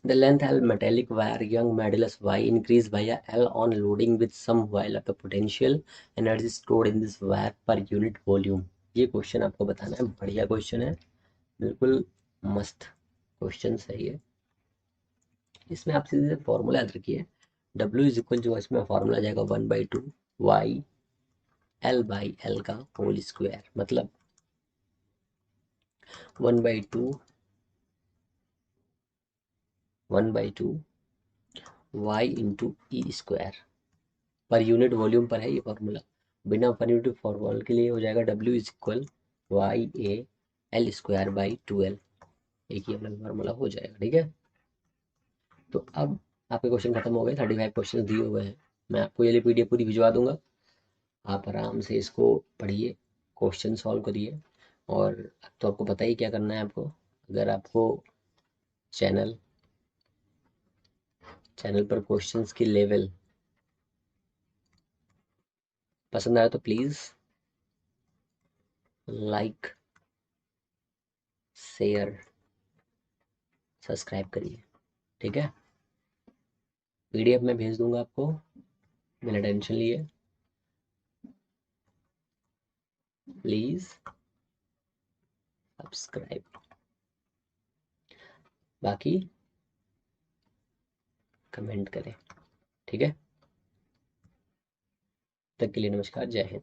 the length L metallic wire young modulus y increased by a L on loading with some while of the potential energy stored in this wire per unit volume ये क्वेश्चन आपको बताना है, बढ़िया क्वेश्चन है, बिल्कुल मस्त क्वेश्चन सही है। इसमें आप सीधे फॉर्मूला याद रखिए, W इज इक्वल टू, इसमें फॉर्मूला जाएगा 1/2 वाई L/L का होल स्क्वायर, मतलब 1/2 Y into E square, per unit volume पर है ये फॉर्मूला। बिना पर यूनिट फॉर्मूला के लिए हो जाएगा W is equal YA L²/2L, एक ही अपना फॉर्मूला हो जाएगा। ठीक है, तो अब आपके क्वेश्चन खत्म हो गए, 35 क्वेश्चन दिए हुए हैं। मैं आपको ये PDF पूरी भिजवा दूंगा, आप आराम से इसको पढ़िए, क्वेश्चन सॉल्व करिए। और अब तो आपको पता ही क्या करना है आपको। अगर आपको चैनल चैनल पर क्वेश्चंस की लेवल पसंद आया तो प्लीज़ लाइक, शेयर, सब्सक्राइब करिए। ठीक है, PDF में भेज दूंगा आपको, बिना टेंशन लिए। प्लीज़ सब्सक्राइब, बाकी कमेंट करें। ठीक है, तब तक के लिए नमस्कार, जय हिंद।